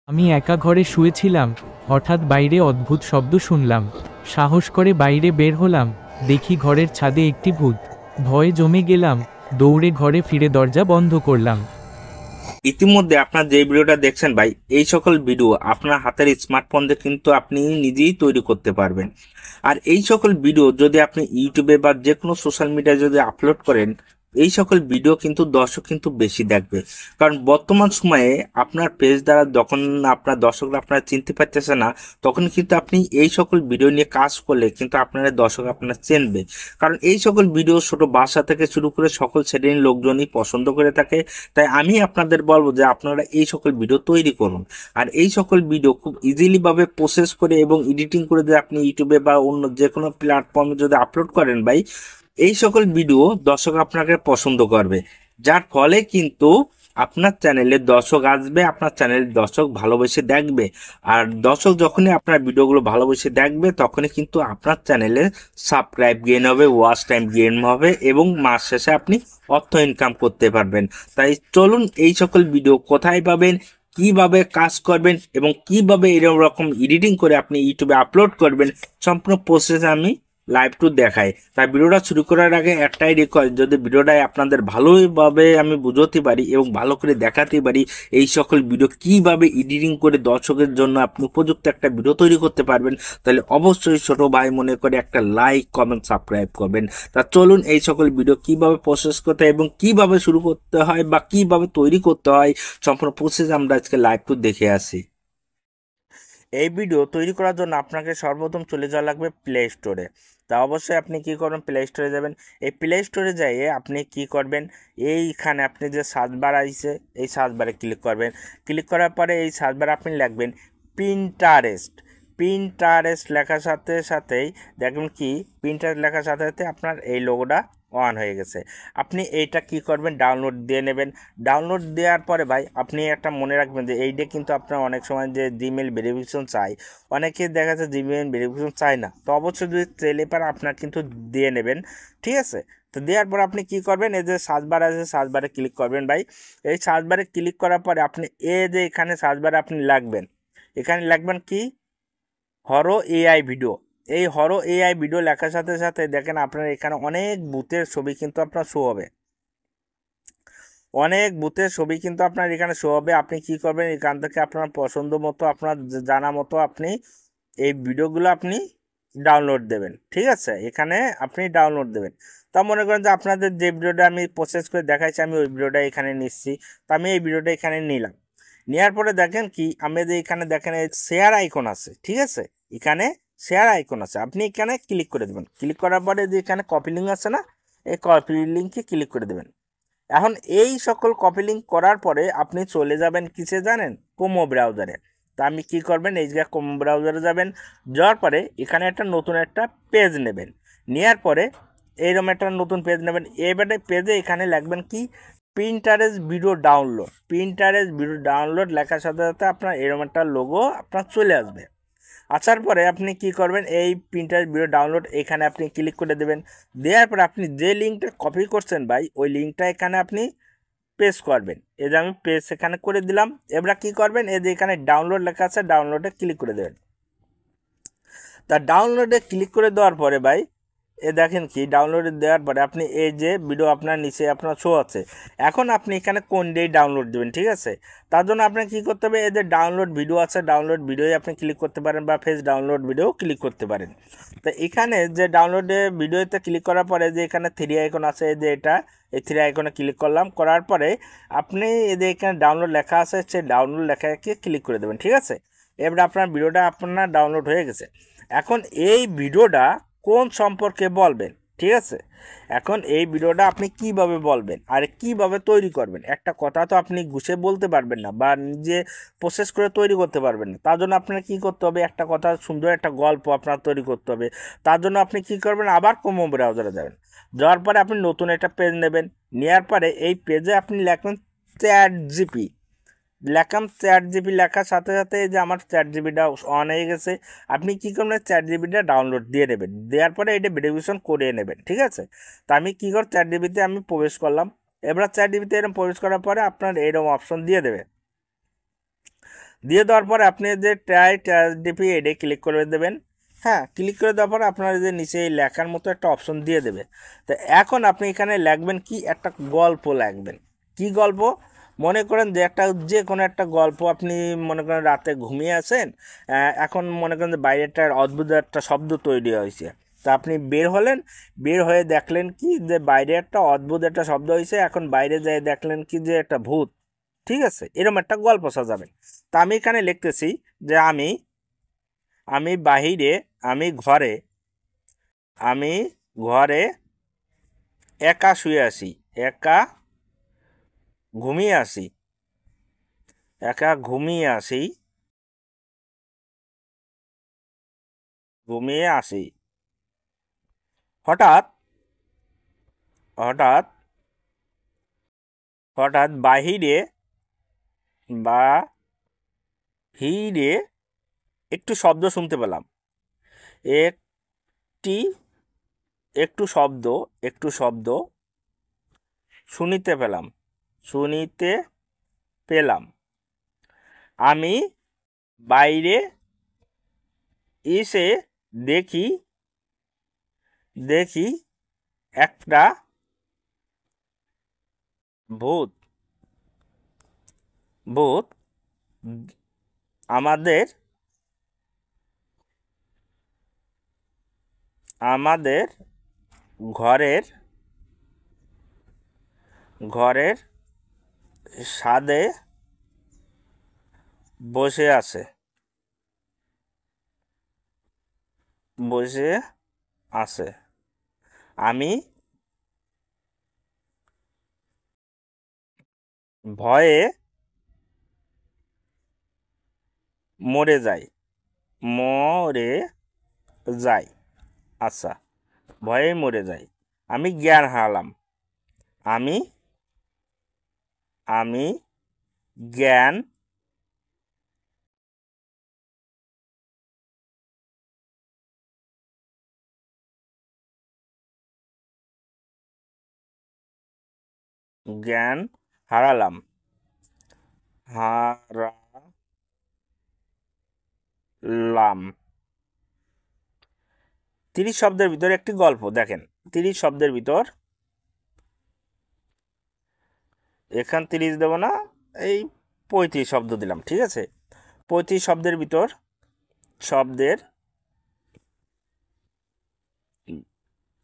আমি একা ঘরে শুয়েছিলাম, হঠাৎ বাইরে অদ্ভুত শব্দ শুনলাম। সাহস করে বাইরে বের হলাম, দেখি ঘরের ছাদে একটি ভূত। ভয়ে জমে গেলাম, দৌড়ে ঘরে ফিরে দরজা বন্ধ করলাম। ইতিমধ্যে আপনার যে ভিডিওটা দেখছেন ভাই, এই সকল ভিডিও আপনার হাতের স্মার্টফোন দিয়ে কিন্তু আপনি নিজেই তৈরি করতে পারবেন। আর এই সকল ভিডিও যদি আপনি ইউটিউবে বা যে কোনো সোশ্যাল মিডিয়ায় যদি আপলোড করেন, এই সকল ভিডিও কিন্তু দর্শক কিন্তু বেশি দেখবে। কারণ বর্তমান সময়ে আপনার পেজ দ্বারা যখন আপনার দর্শকরা আপনারা চিনতে পারতেছে না, তখন কিন্তু আপনি এই সকল ভিডিও নিয়ে কাজ করলে কিন্তু আপনার দর্শক আপনার চিনবে। কারণ এই সকল ভিডিও ছোট বাচ্চা থেকে শুরু করে সকল শ্রেণীর লোকজনই পছন্দ করে থাকে। তাই আমি আপনাদের বলবো যে আপনারা এই সকল ভিডিও তৈরি করুন। আর এই সকল ভিডিও খুব ইজিলি ভাবে প্রসেস করে এবং এডিটিং করে যদি আপনি ইউটিউবে বা অন্য যে কোনো প্ল্যাটফর্মে যদি আপলোড করেন ভাই, এই সকল ভিডিও দর্শক আপনাকে পছন্দ করবে। যার ফলে কিন্তু আপনার চ্যানেলে দর্শক আসবে, আপনার চ্যানেলের দর্শক ভালোবেসে দেখবে। আর দর্শক যখনই আপনার ভিডিওগুলো ভালোবেসে দেখবে, তখনই কিন্তু আপনার চ্যানেলে সাবস্ক্রাইব গেইন হবে, ওয়াচ টাইম গেইন হবে এবং মাস শেষে আপনি অর্থ ইনকাম করতে পারবেন। তাই চলুন এই সকল ভিডিও কোথায় পাবেন, কিভাবে কাজ করবেন এবং কিভাবে এরকম রকম এডিটিং করে আপনি ইউটিউবে আপলোড করবেন, সম্পূর্ণ প্রসেস আমি লাইভ টু দেখাই। তাই ভিডিওটা শুরু করার আগে একটাই রিকোয়েস্ট, যদি ভিডিওটাই আপনাদের ভালোভাবে আমি বুঝতে পারি এবং ভালো করে দেখাতে পারি এই সকল ভিডিও কিভাবে এডিটিং করে দর্শকের জন্য আপনি উপযুক্ত একটা ভিডিও তৈরি করতে পারবেন, তাহলে অবশ্যই ছোট ভাই মনে করে একটা লাইক কমেন্ট সাবস্ক্রাইব করবেন। তা চলুন এই সকল ভিডিও কিভাবে প্রসেস করতে হয় এবং কিভাবে শুরু করতে হয় বা কিভাবে তৈরি করতে হয়, সম্পূর্ণ প্রসেস আমরা আজকে লাইভ টু দেখে আসি। এই ভিডিও তৈরি করার জন্য আপনাকে সর্বপ্রথম চলে যাওয়া লাগবে প্লে স্টোরে। তা অবশ্যই আপনি কি করবেন, প্লে স্টোরে যাবেন। এই প্লে স্টোরে যাইয়ে আপনি কি করবেন, এইখানে আপনি যে সার্চ বার আছে এই সার্চ বারে ক্লিক করবেন। ক্লিক করার পরে এই সার্চ বারে আপনি লিখবেন পিন্টারেস্ট। পিন্টারেস্ট লেখার সাথে সাথেই দেখবেন কি পিন্টারেস্ট লেখার সাথে সাথে আপনার এই লোগোটা অন হয়ে গেছে। আপনি এইটা কি করবেন, ডাউনলোড দিয়ে নেবেন। ডাউনলোড দেওয়ার পরে ভাই আপনি একটা মনে রাখবেন যে এইটা কিন্তু আপনার অনেক সময় যে জিমেল ভেরিফিকেশন চাই, অনেকে দেখা যাচ্ছে জিমেল ভেরিফিকেশন চায় না, তো অবশ্যই যদি চাইলে পারে আপনার কিন্তু দিয়ে নেবেন। ঠিক আছে, তো দেওয়ার পর আপনি কি করবেন, এই যে সার্চ বার আছে সার্চ বারে ক্লিক করবেন ভাই। এই সার্চ বারে ক্লিক করার পরে আপনি এই যে এখানে সার্চ বারে আপনি লিখবেন, এখানে লিখবেন কি হরো এআই ভিডিও। এই হরো এআই ভিডিও লেখার সাথে সাথে দেখেন আপনার এখানে অনেক ভূতের ছবি কিন্তু আপনার শো হবে, অনেক ভূতের ছবি কিন্তু আপনার এখানে শো হবে। আপনি কি করবেন, এখান থেকে আপনার পছন্দ মতো আপনার জানা মতো আপনি এই ভিডিওগুলো আপনি ডাউনলোড দেবেন। ঠিক আছে, এখানে আপনি ডাউনলোড দেবেন। তা মনে করেন যে আপনাদের যে ভিডিওটা আমি প্রসেস করে দেখাইছি আমি ওই ভিডিওটা এখানে নিচ্ছি, তো আমি এই ভিডিওটা এখানে নিলাম। নেওয়ার পরে দেখেন কি আমি যে এখানে দেখেন এই শেয়ার আইকন আছে, ঠিক আছে, এখানে শেয়ার আইকন আছে, আপনি এখানে ক্লিক করে দেবেন। ক্লিক করার পরে যে এখানে কপি লিঙ্ক আছে না, এই কপি লিঙ্কে ক্লিক করে দেবেন। এখন এই সকল কপি লিঙ্ক করার পরে আপনি চলে যাবেন কিসে জানেন, কোমো ব্রাউজারে। তা আমি কি করবেন, এই যে কোমো ব্রাউজারে যাবেন, যাওয়ার পরে এখানে একটা নতুন একটা পেজ নেবেন। নেওয়ার পরে এইরকম একটা নতুন পেজ নেবেন। এবারে পেজে এখানে লিখবেন কি Pinterest video download. Pinterest video download লেখার সাথে সাথে আপনার এরকম একটা লোগো আপনার চলে আসবে। আসার পরে আপনি কি করবেন, এই প্রিন্টার ভিডিও ডাউনলোড এখানে আপনি ক্লিক করে দেবেন। দেওয়ার পরে আপনি যে লিঙ্কটা কপি করছেন ভাই, ওই লিঙ্কটা এখানে আপনি পেস্ট করবেন। এই যে আমি পেস্ট এখানে করে দিলাম। এবার কি করবেন, এই যে এখানে ডাউনলোড লেখা আছে ডাউনলোডে ক্লিক করে দেবেন। তা ডাউনলোডে ক্লিক করে দেওয়ার পরে ভাই এ দেখেন কি ডাউনলোডে দেওয়ার পরে আপনি এই যে ভিডিও আপনার নিচে আপনার শো আছে। এখন আপনি এখানে কোন দিয়ে ডাউনলোড দেবেন, ঠিক আছে, তার জন্য আপনাকে কী করতে হবে, এই যে ডাউনলোড ভিডিও আছে ডাউনলোড ভিডিওই আপনি ক্লিক করতে পারেন বা ফেস ডাউনলোড ভিডিও ক্লিক করতে পারেন। তো এখানে যে ডাউনলোডে ভিডিওতে ক্লিক করার পরে যে এখানে থ্রি আইকন আছে, এই যে এটা এই থ্রি আইকনে ক্লিক করলাম, করার পরে আপনি এই যে এখানে ডাউনলোড লেখা আছে সেই ডাউনলোড লেখাকে ক্লিক করে দেবেন। ঠিক আছে, এবার আপনার ভিডিওটা আপনার ডাউনলোড হয়ে গেছে। এখন এই ভিডিওটা কোন সম্পর্কে বলবেন, ঠিক আছে, এখন এই ভিডিওটা আপনি কিভাবে বলবেন আর কিভাবে তৈরি করবেন, একটা কথা তো আপনি গুছিয়ে বলতে পারবেন না বা নিজে প্রসেস করে তৈরি করতে পারবেন না। তার জন্য আপনার কি করতে হবে, একটা কথা সুন্দর একটা গল্প আপনার তৈরি করতে হবে। তার জন্য আপনি কি করবেন, আবার ক্রোম ব্রাউজারে যাবেন। যাওয়ার পরে আপনি নতুন একটা পেজ নেবেন। নেওয়ার পরে এই পেজে আপনি লিখবেন চ্যাট জিপি। লেখাম চ্যাট জিবি লেখার সাথে সাথে যে আমার চ্যাট জিবিটা অন হয়ে গেছে। আপনি কী করবেন, চ্যাট জিবিটা ডাউনলোড দিয়ে নেবেন। দেওয়ার পরে এটা ভেরিফিকেশন করিয়ে নেবেন। ঠিক আছে, তো আমি কী কর চ্যাট জিবিতে আমি প্রবেশ করলাম। এবার চ্যাট জিবিতে এরকম প্রবেশ করার পরে আপনার এরকম অপশন দিয়ে দেবে। দিয়ে দেওয়ার পর আপনি যে ট্রাই ডিপি এটা ক্লিক করে দেবেন। হ্যাঁ, ক্লিক করে দেওয়ার পর আপনার যে নিচে এই লেখার মতো একটা অপশন দিয়ে দেবে। তো এখন আপনি এখানে লিখবেন কি, একটা গল্প লিখবেন। কি গল্প? মনে করেন যে যে কোনো একটা গল্প আপনি মনে করেন রাতে ঘুমিয়ে আছেন, এখন মনে করেন যে বাইরে একটা অদ্ভুত একটা শব্দ তৈরি হয়েছে। তা আপনি বের হলেন, বের হয়ে দেখলেন কি যে বাইরে একটা অদ্ভুত একটা শব্দ হয়েছে, এখন বাইরে যেয়ে দেখলেন কি যে একটা ভূত। ঠিক আছে, এরকম একটা গল্প সাজাবেন। তা আমি এখানে লিখতেছি যে আমি আমি বাহিরে, আমি ঘরে, আমি ঘরে একা শুয়ে আছি, একা ঘুমিয়ে আসি, একা ঘুমিয়ে আসি, ঘুমিয়ে আসি। হঠাৎ হঠাৎ হঠাৎ বাহিরে বাহিরে একটু শব্দ শুনতে পেলাম। একটি একটু শব্দ শুনিতে পেলাম, শুনিতে পেলাম। আমি বাইরে এসে দেখি দেখি একটা ভূত ভূত আমাদের আমাদের ঘরের ঘরের ছাদে বসে আছে, বসে আছে। আমি ভয়ে মরে যাই, মরে যাই। আচ্ছা, ভয়ে মরে যাই। আমি জ্ঞান হারালাম, আমি আমি জ্ঞান জ্ঞান হারালাম, হারালাম। 30 শব্দের ভিতর একটি গল্প। দেখেন, 30 শব্দের ভিতর, এখান 30 দেব না, এই 35 শব্দ দিলাম। ঠিক আছে, 35 শব্দের ভিতর, শব্দের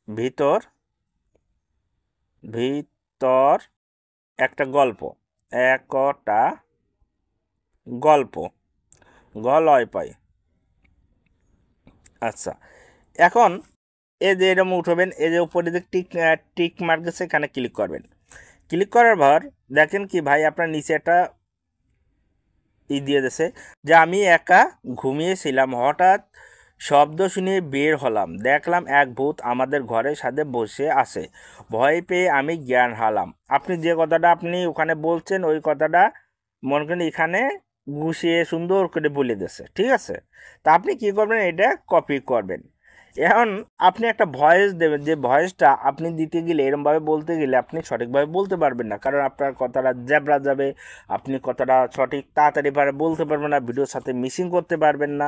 ভিতর ভিতর একটা গল্প, একটা গল্প, গলয় পাই। আচ্ছা, এখন এই যে এরকম উঠবেন, এই যে উপরে যে টিক টিক মার্ক আছে, এখানে ক্লিক করবেন। ক্লিক করার পর দেখেন কি ভাই, আপনার নিচে একটা দিয়ে দিয়েছে যে আমি একা ঘুমিয়েছিলাম, হঠাৎ শব্দ শুনে বের হলাম, দেখলাম এক ভূত আমাদের ঘরের সাথে বসে আছে, ভয় পেয়ে আমি জ্ঞান হারালাম। আপনি যে কথাটা আপনি ওখানে বলছেন, ওই কথাটা মনে করেন এখানে গুছিয়ে সুন্দর করে বলে দিয়েছে। ঠিক আছে, তা আপনি কি করবেন, এটা কপি করবেন। এখন আপনি একটা ভয়েস দেবেন, যে ভয়েসটা আপনি দিতে গেলে, এরমভাবে বলতে গেলে আপনি সঠিকভাবে বলতে পারবেন না, কারণ আপনার কথাটা জ্যাবরা যাবে, আপনি কথাটা সঠিক তাড়াতাড়ি বলতে পারবেন না, ভিডিওর সাথে মিসিং করতে পারবেন না,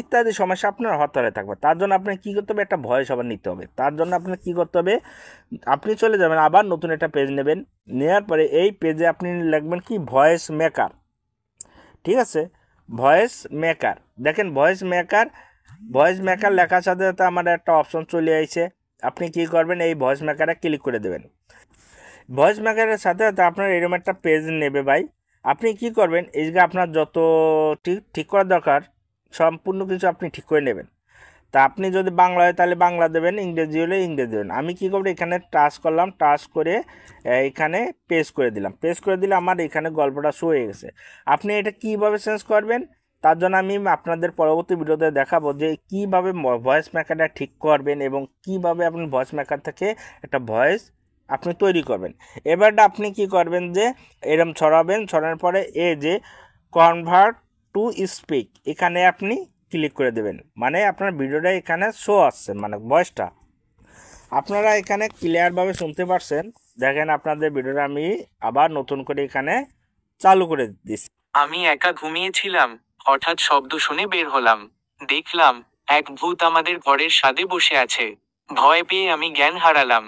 ইত্যাদি সমস্যা আপনার হতারে থাকবে। তার জন্য আপনি কী করতে হবে, একটা ভয়েস আবার নিতে হবে। তার জন্য আপনার কী করতে হবে, আপনি চলে যাবেন, আবার নতুন একটা পেজ নেবেন, নেওয়ার পরে এই পেজে আপনি লিখবেন কি, ভয়েস মেকার। ঠিক আছে, ভয়েস মেকার। দেখেন ভয়েস মেকার লেখার সাথে সাথে আমার একটা অপশন চলে আসছে। আপনি কি করবেন, এই ভয়েস মেকারে ক্লিক করে দেবেন। ভয়েস মেকারের সাথে সাথে আপনার এরকম একটা পেজ নেবে ভাই। আপনি কি করবেন, এই যে আপনার যত ঠিক করার দরকার সম্পূর্ণ কিছু আপনি ঠিক করে নেবেন। তা আপনি যদি বাংলা হয় তাহলে বাংলা দেবেন, ইংরেজি হলে ইংরেজি দেবেন। আমি কি করবো, এখানে টাচ করলাম, টাচ করে এখানে পেস্ট করে দিলাম। পেস্ট করে দিলে আমার এখানে গল্পটা শো হয়ে গেছে। আপনি এটা কিভাবে চেঞ্জ করবেন, তার জন্য আমি আপনাদের পরবর্তী ভিডিওতে দেখাবো যে কিভাবে ভয়েস মেকারটা ঠিক করবেন এবং কিভাবে আপনি ভয়েস মেকার থেকে একটা ভয়েস আপনি তৈরি করবেন। এবারটা আপনি কি করবেন, যে এরম ছড়াবেন, ছড়ানোর পরে যে কনভার্ট টু স্পিক, এখানে আপনি ক্লিক করে দেবেন। মানে আপনার ভিডিওটা এখানে শো আসছে, মানে ভয়েসটা আপনারা এখানে ক্লিয়ারভাবে শুনতে পারছেন। দেখেন আপনাদের ভিডিওটা আমি আবার নতুন করে এখানে চালু করে দিচ্ছি। আমি একা ঘুমিয়েছিলাম, হঠাৎ শব্দ শুনে বের হলাম। দেখলাম এক ভূত আমাদের ঘরের ছাদে বসে আছে। ভয় পেয়ে আমি জ্ঞান হারালাম।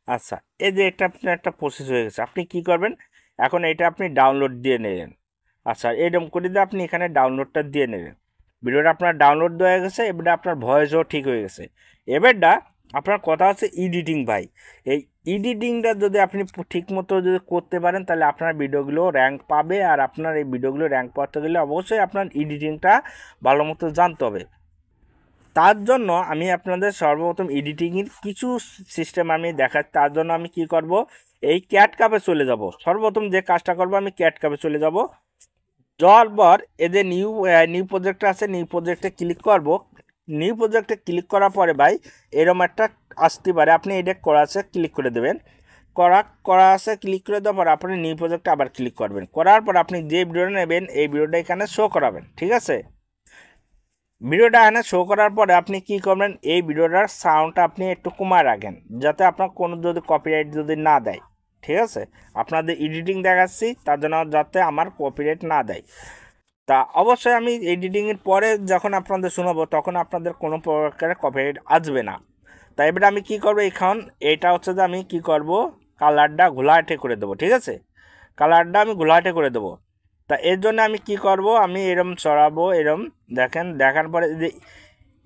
আচ্ছা, এই যে এটা আপনার একটা প্রসেস হয়ে গেছে, আপনি কি করবেন এখন এটা আপনি ডাউনলোড দিয়ে নেবেন। আচ্ছা, এরকম করে দিয়ে আপনি এখানে ডাউনলোডটা দিয়ে নেবেন। ভিডিওটা আপনার ডাউনলোড দেওয়া হয়ে গেছে, এবারে আপনার ভয়েসও ঠিক হয়ে গেছে। এবারটা আপনার কথা হচ্ছে এডিটিং ভাই। এই এডিটিংটা যদি আপনি ঠিক মতো যদি করতে পারেন তাহলে আপনার ভিডিওগুলো র্যাঙ্ক পাবে। আর আপনার এই ভিডিওগুলো র্যাঙ্ক পাওয়াতে গেলে অবশ্যই আপনার এডিটিংটা ভালো মতো জানতে হবে। তার জন্য আমি আপনাদের সর্বপ্রথম এডিটিংয়ের কিছু সিস্টেম আমি দেখাচ্ছি। তার জন্য আমি কি করব, এই ক্যাট কাপে চলে যাব। সর্বপ্রথম যে কাজটা করব, আমি ক্যাট কাপে চলে যাব। যাওয়ার পর এই যে নিউ নিউ প্রজেক্টটা আছে, নিউ প্রজেক্টে ক্লিক করব। নিউ প্রজেক্টে ক্লিক করার পরে ভাই এরকম একটা আসতে পারে, আপনি এটা করা আছে ক্লিক করে দেবেন। করা আছে ক্লিক করে দেওয়ার পর আপনি নিউ প্রজেক্টে আবার ক্লিক করবেন। করার পর আপনি যে ভিডিওটা নেবেন এই ভিডিওটা এখানে শো করাবেন, ঠিক আছে। ভিডিওটা এখানে শো করার পরে আপনি কি করবেন, এই ভিডিওটার সাউন্ডটা আপনি একটু কমায় রাখেন, যাতে আপনার কোনো যদি কপিরাইট যদি না দেয়, ঠিক আছে। আপনাদের এডিটিং দেখাচ্ছি তার জন্য যাতে আমার কপিরাইট না দেয়। তা অবশ্যই আমি এডিটিংয়ের পরে যখন আপনাদের শোনাবো তখন আপনাদের কোনো প্রকারের কপিরাইট আসবে না। তাই এবারে আমি কি করব, এখন এটা হচ্ছে যে আমি কি করব, কালারটা ঘোলাটে করে দেবো, ঠিক আছে। কালারটা আমি ঘোলাটে করে দেবো। তা এর জন্য আমি কি করব, আমি এরম সরাবো, এরম দেখেন। দেখার পরে যে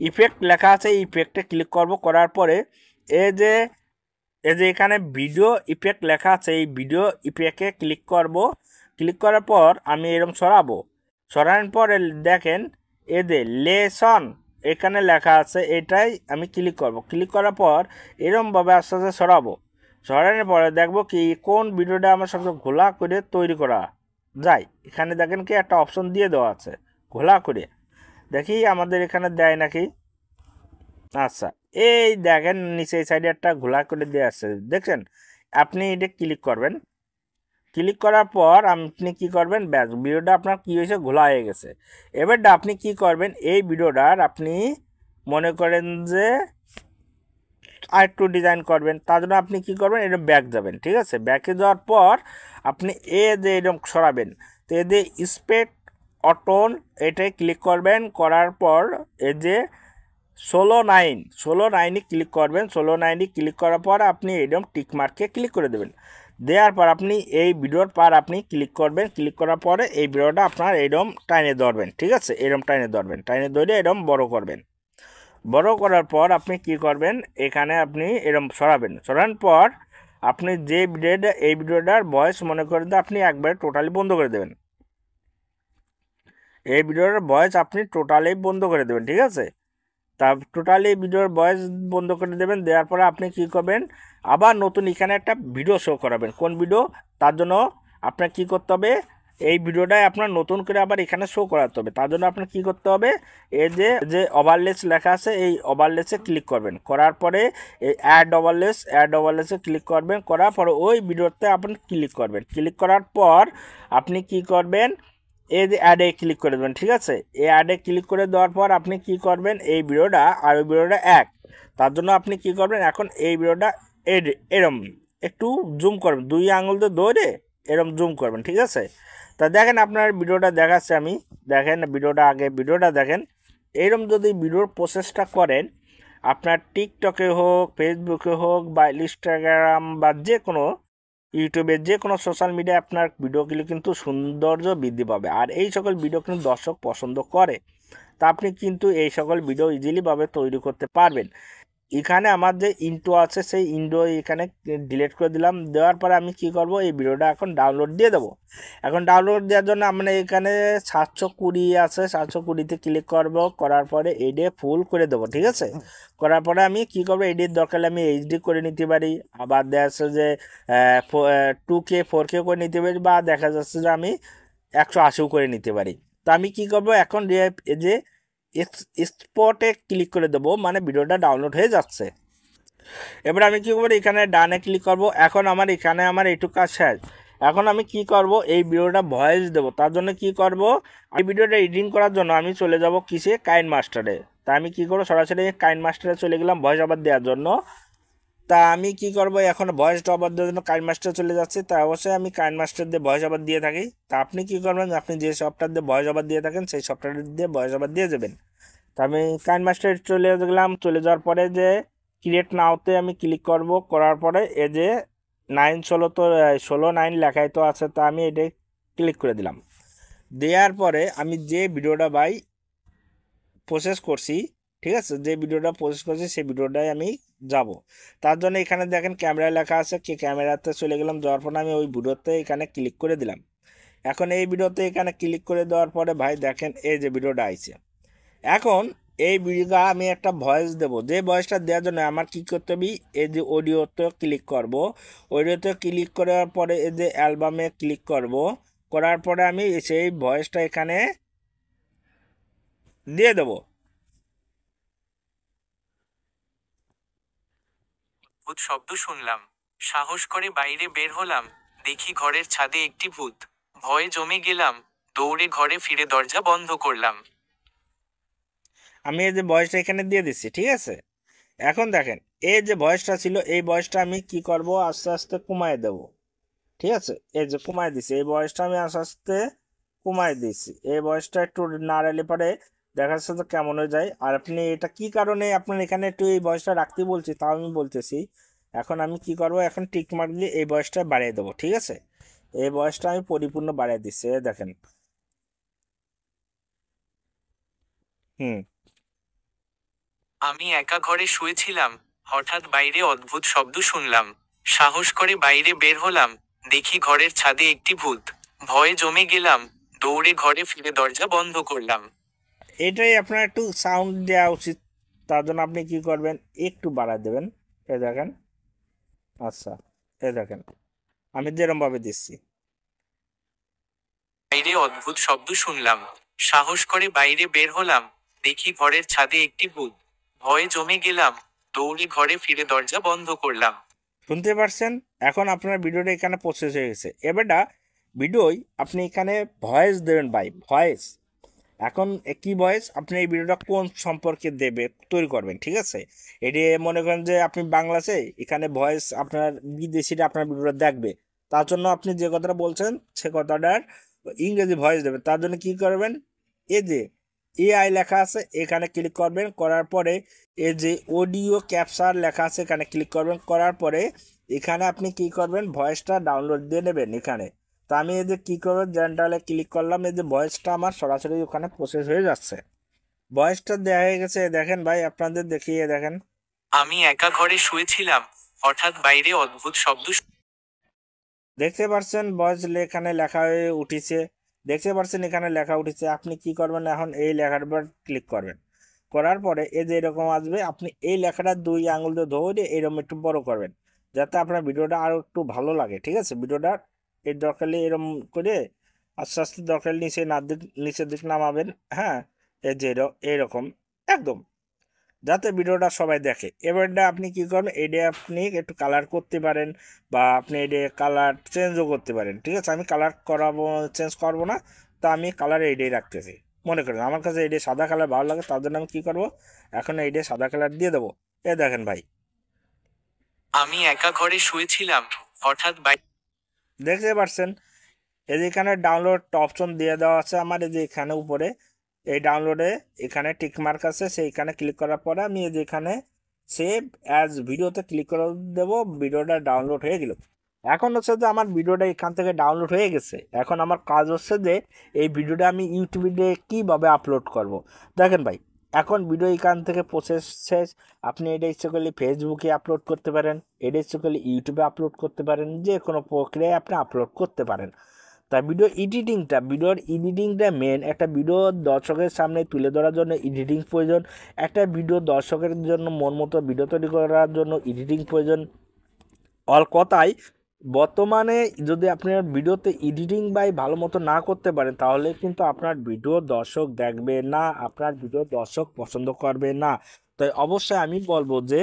ইফেক্ট লেখা আছে এই ইফেক্টে ক্লিক করব। করার পরে এই যে এখানে ভিডিও ইফেক্ট লেখা আছে এই ভিডিও ইফেক্টে ক্লিক করব। ক্লিক করার পর আমি এরম সরাবো। সরানোর পরে দেখেন এই যে লেসন এখানে লেখা আছে, এটাই আমি ক্লিক করব। ক্লিক করার পর এরমভাবে আস্তে আস্তে সরাবো। সরানোর পরে দেখবো কি কোন ভিডিওটা আমার সবচেয়ে ঘোলা করে তৈরি করা যায়। এখানে দেখেন কি একটা অপশন দিয়ে দেওয়া আছে ঘোলা করে, দেখি আমাদের এখানে দেয় নাকি। আচ্ছা, এই দেখেন নিচে এই সাইডে একটা ঘোলা করে দেওয়া আছে, দেখছেন। আপনি এটা ক্লিক করবেন। ক্লিক করার পর আপনি কি করবেন, ব্যাস ভিডিওটা আপনার কি হয়েছে, ঘোলা হয়ে গেছে। এবারটা আপনি কি করবেন, এই ভিডিওটার আপনি মনে করেন যে আর একটু ডিজাইন করবেন। তার জন্য আপনি কি করবেন, এটা ব্যাক যাবেন, ঠিক আছে। ব্যাকে যাওয়ার পর আপনি যে এরকম সরাবেন। তো এ যে স্পেড অটোন এটাই ক্লিক করবেন। করার পর এই যে 16:9 ক্লিক করবেন। 16:9 ক্লিক করার পর আপনি এরকম টিক মার্কে ক্লিক করে দেবেন। দেওয়ার পর আপনি এই ভিডিওর পার আপনি ক্লিক করবেন। ক্লিক করার পরে এই ভিডিওটা আপনার এরকম টাইনে ধরবেন, ঠিক আছে। এরকম টাইনে ধরবেন, টাইনে ধরে এরকম বড় করবেন। বড় করার পর আপনি কি করবেন, এখানে আপনি এরকম সরাবেন। সরানোর পর আপনি যে ভিডিওটা এই ভিডিওটার ভয়েস মনে করেন আপনি একবারে টোটালি বন্ধ করে দেবেন। এই ভিডিওটার ভয়েস আপনি টোটালি বন্ধ করে দেবেন, ঠিক আছে। তা টোটালি ভিডিওর ভয়েস বন্ধ করে দেবেন। দেওয়ার পরে আপনি কি করবেন, আবার নতুন এখানে একটা ভিডিও শো করাবেন। কোন ভিডিও, তার জন্য আপনার কি করতে হবে, এই ভিডিওটাই আপনার নতুন করে আবার এখানে শো করাতে হবে। তার জন্য আপনার কি করতে হবে, এই যে ওভারলেস লেখা আছে এই ওভারলেসে ক্লিক করবেন। করার পরে এই অ্যাড ওভারলেসে ক্লিক করবেন। করার পরে ওই ভিডিওতে আপনি ক্লিক করবেন। ক্লিক করার পর আপনি কি করবেন, এই যে অ্যাডে ক্লিক করে দেবেন, ঠিক আছে। এই অ্যাডে ক্লিক করে দেওয়ার পর আপনি কি করবেন, এই ভিডিওটা আর ওই ভিডিওটা এক। তার জন্য আপনি কি করবেন, এখন এই ভিডিওটা এরম একটু জুম করবেন, 2 আঙুল দিয়ে ধরে এরম জুম করবেন, ঠিক আছে। তা দেখেন আপনার ভিডিওটা দেখাচ্ছে আমি, দেখেন ভিডিওটা আগে ভিডিওটা দেখেন। এইরকম যদি ভিডিওর প্রসেসটা করেন আপনার টিকটকে হোক, ফেসবুকে হোক বা ইনস্টাগ্রাম বা যে কোনো ইউটিউবের যে কোনো সোশ্যাল মিডিয়ায় আপনার ভিডিওগুলো কিন্তু সৌন্দর্য বৃদ্ধি পাবে। আর এই সকল ভিডিও কিন্তু দর্শক পছন্দ করে। তা আপনি কিন্তু এই সকল ভিডিও ইজিলিভাবে তৈরি করতে পারবেন। এখানে আমার যে ইন্ট্রো আছে সেই ইন্ট্রো এখানে ডিলিট করে দিলাম। দেওয়ার পরে আমি কি করব, এই ভিডিওটা এখন ডাউনলোড দিয়ে দেবো। এখন ডাউনলোড দেওয়ার জন্য আমরা এখানে 720 আছে, 720-তে ক্লিক করব। করার পরে এইডে ফুল করে দেবো, ঠিক আছে। করার পরে আমি কি করবো, এইডির দরকার আমি এইচডি করে নিতে পারি, আবার দেখা যাচ্ছে যে 2K 4K করে নিতে পারি, বা দেখা যাচ্ছে যে আমি 180 করে নিতে পারি। তো আমি কি করব, এখন যে স্পটে ক্লিক করে দেবো, মানে ভিডিওটা ডাউনলোড হয়ে যাচ্ছে। এবার আমি কি করবো, এখানে ডানে ক্লিক করব। এখন আমার এখানে আমার এইটুকু কাজ শেষ। এখন আমি কি করব, এই ভিডিওটা ভয়েস দেবো। তার জন্য কি করব, এই ভিডিওটা এডিটিং করার জন্য আমি চলে যাব কিসে, কাইন মাস্টারে। তা আমি কি করবো, সরাসরি কাইন মাস্টারে চলে গেলাম ভয়েস ওভার দেওয়ার জন্য। তা আমি কি করব, এখন ভয়েস ওভার দেওয়ার জন্য কাইন মাস্টার চলে যাচ্ছে। তা অবশ্যই আমি কাইন মাস্টার দিয়ে ভয়েস ওভার দিয়ে থাকি। তা আপনি কি করবেন, আপনি যে সফটওয়্যার দিয়ে ভয়েস ওভার দিয়ে থাকেন সেই সফটওয়্যার দিয়ে ভয়েস ওভার দিয়ে যাবেন। তা আমি কাইন মাস্টার চলে গেলাম। চলে যাওয়ার পরে যে ক্রিয়েট নাওতে আমি ক্লিক করব, করার পরে এই যে 9 16 তো 16 9 লেখাই তো আছে, তা আমি এটা ক্লিক করে দিলাম। দেওয়ার পরে আমি যে ভিডিওটা ভাই প্রসেস করছি, ঠিক আছে, যে ভিডিওটা প্রসেস করছি সেই ভিডিওটাই আমি যাব। তার জন্য এখানে দেখেন ক্যামেরায় লেখা আছে, কি ক্যামেরাতে চলে গেলাম। যাওয়ার পরে আমি ওই ভিডিওতে এখানে ক্লিক করে দিলাম। এখন এই ভিডিওতে এখানে ক্লিক করে দেওয়ার পরে ভাই দেখেন এই যে ভিডিওটা আইছে। এখন এই ভিডিওটা আমি একটা ভয়েস দেব। যে ভয়েসটা দেওয়ার জন্য আমার কি করতে হবে, এই যে অডিওতে ক্লিক করব। অডিওতে ক্লিক করার পরে এই যে অ্যালবামে ক্লিক করব। করার পরে আমি সেই ভয়েসটা এখানে দিয়ে দেবো। ভূত শব্দ শুনলাম, সাহস করে বাইরে বের হলাম, দেখি ঘরের ছাদে একটি ভূত। ভয়ে জমে গেলাম, দৌড়ে ঘরে ফিরে দরজা বন্ধ করলাম। আমি এই যে ভয়েসটা এখানে দিয়ে দিচ্ছি, ঠিক আছে। এখন দেখেন এই যে ভয়েসটা ছিল, এই ভয়েসটা আমি কি করব, আস্তে আস্তে কমায় দেব। ঠিক আছে, এই যে কমায় দিছি, এই ভয়েসটা আমি আস্তে আস্তে কমায় দিছি। এই ভয়েসটা একটু নাড়ালে পরে দেখা যাচ্ছে তো কেমন হয়ে যায়। আর আপনি এটা কি কারণে আপনার এখানে একটু এই ভয়েসটা রাখতে বলছি তাও আমি বলতেছি। এখন আমি কি করব, এখন টিক মার্ক দিয়ে এই ভয়েসটা বাড়িয়ে দেবো, ঠিক আছে। এই ভয়েসটা আমি পরিপূর্ণ বাড়িয়ে দিচ্ছি, এই দেখেন। হুম। আমি একা ঘরে শুয়েছিলাম, হঠাৎ বাইরে অদ্ভুত শব্দ শুনলাম, সাহস করে বাইরে বের হলাম, দেখি ঘরের ছাদে একটি ভূত। ভয়ে জমে গেলাম, দৌড়ে ঘরে ফিরে দরজা বন্ধ করলাম। এটাই আপনার একটু সাউন্ড দেওয়া উচিত। তার জন্য আপনি কি করবেন, একটু বাড়ায় দেবেন। এই দেখেন। আচ্ছা, এই দেখেন আমি যেরমভাবে দিচ্ছি। বাইরে অদ্ভুত শব্দ শুনলাম, সাহস করে বাইরে বের হলাম, দেখি ঘরের ছাদে একটি ভূত। ভয়ে জমে গেলাম, দৌড়ে ঘরে ফিরে দরজা বন্ধ করলাম। শুনতে পারছেন? এখন আপনার ভিডিওটা এখানে প্রসেস হয়ে গেছে। এবারটা ভিডিওই আপনি এখানে ভয়েস দেবেন ভাই, ভয়েস। এখন কি ভয়েস আপনি এই ভিডিওটা কোন সম্পর্কে দেবে তৈরি করবেন, ঠিক আছে। এটি মনে করেন যে আপনি বাংলাতে, এখানে ভয়েস আপনার বিদেশিরা আপনার ভিডিওটা দেখবে। তার জন্য আপনি যে কথাটা বলছেন সে কথাটার ইংরেজি ভয়েস দেবেন। তার জন্য কি করবেন, এই যে এআই লেখা আছে এখানে ক্লিক করবেন। করার পরে এই যে অডিও ক্যাপচার লেখা আছে এখানে ক্লিক করবেন। করার পরে এখানে আপনি কি করবেন, ভয়েসটা ডাউনলোড দিয়ে নেবেন এখানে। তো আমি এই যে কী করবো, জেনারেলে ক্লিক করলাম, এই যে ভয়েসটা আমার সরাসরি ওখানে প্রসেস হয়ে যাচ্ছে। ভয়েসটা দেওয়া হয়ে গেছে, দেখেন ভাই আপনাদের দেখিয়ে দেখেন। আমি একা ঘরে শুয়েছিলাম, হঠাৎ বাইরে অদ্ভুত শব্দ দেখতে পাচ্ছেন ভয়েস এখানে লেখা হয়ে উঠেছে। দেখতে পাচ্ছেন এখানে লেখা উঠেছে। আপনি কি করবেন, এখন এই লেখার উপর ক্লিক করবেন। করার পরে এই যে এরকম আসবে, আপনি এই লেখাটা 2 আঙুল দিয়ে ধরে এরকম একটু বড় করবেন, যাতে আপনার ভিডিওটা আরও একটু ভালো লাগে, ঠিক আছে। ভিডিওটা এর দরকারে এরকম করে আস্তে আস্তে দরকার নিচে নিচের দিক নামাবেন। হ্যাঁ, এই যে এইরকম একদম, যাতে ভিডিওটা সবাই দেখে। এবারটা আপনি কি করবেন, এটা আপনি একটু কালার করতে পারেন, বা আপনি এটা কালার চেঞ্জও করতে পারেন, ঠিক আছে। আমি কালার করাবো, চেঞ্জ করবো না। তো আমি কালার এইটাই রাখতেছি। মনে করেন আমার কাছে এইটা সাদা কালার ভালো লাগে, তার জন্য আমি কী করবো, এখন এইটা সাদা কালার দিয়ে দেবো। এ দেখেন ভাই, আমি একা ঘরে শুয়েছিলাম, হঠাৎ দেখতে পাচ্ছেন এই যে এখানে ডাউনলোড অপশন দিয়ে দেওয়া আছে আমার, এই যে এখানে উপরে এই ডাউনলোডে এখানে টিক মার্ক আছে, সেইখানে ক্লিক করার পরে আমি এই যে এখানে সেভ অ্যাজ ভিডিওতে ক্লিক করে দেবো। ভিডিওটা ডাউনলোড হয়ে গেল। এখন হচ্ছে যে আমার ভিডিওটা এখান থেকে ডাউনলোড হয়ে গেছে। এখন আমার কাজ হচ্ছে যে এই ভিডিওটা আমি ইউটিউবে কীভাবে আপলোড করব। দেখেন ভাই, এখন ভিডিও এখান থেকে প্রসেস শেষ। আপনি এটা ইচ্ছে করলে ফেসবুকে আপলোড করতে পারেন, এটা ইচ্ছে করলে ইউটিউবে আপলোড করতে পারেন, যে কোনো প্রক্রিয়ায় আপনি আপলোড করতে পারেন। তাই ভিডিওর এডিটিংটা মেন। একটা ভিডিও দর্শকের সামনে তুলে ধরার জন্য এডিটিং প্রয়োজন। একটা ভিডিও দর্শকের জন্য মন মতো ভিডিও তৈরি করার জন্য এডিটিং প্রয়োজন। অল কথায় বর্তমানে যদি আপনার ভিডিওতে এডিটিং ভালো মতো না করতে পারেন, তাহলে কিন্তু আপনার ভিডিও দর্শক দেখবে না, আপনার ভিডিও দর্শক পছন্দ করবে না। তাই অবশ্যই আমি বলবো যে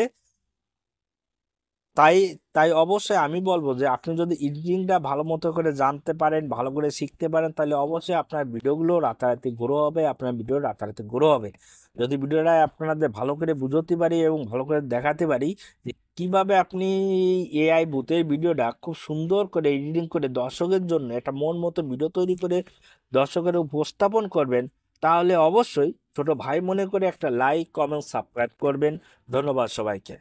তাই তাই অবশ্যই আমি বলবো যে আপনি যদি এডিটিংটা ভালো মতো করে জানতে পারেন, ভালো করে শিখতে পারেন, তাহলে অবশ্যই আপনার ভিডিওগুলো রাতারাতি গ্রো হবে, আপনার ভিডিও রাতারাতি গ্রো হবে। যদি ভিডিওটা আপনাদের ভালো করে বুঝতে পারি এবং ভালো করে দেখাতে পারি যে কিভাবে আপনি এআই ভূতের ভিডিওটা খুব সুন্দর করে এডিটিং করে দর্শকের জন্য একটা মন মতো ভিডিও তৈরি করে দর্শকের উপস্থাপন করবেন, তাহলে অবশ্যই ছোট ভাই মনে করে একটা লাইক, কমেন্ট, সাবস্ক্রাইব করবেন। ধন্যবাদ সবাইকে।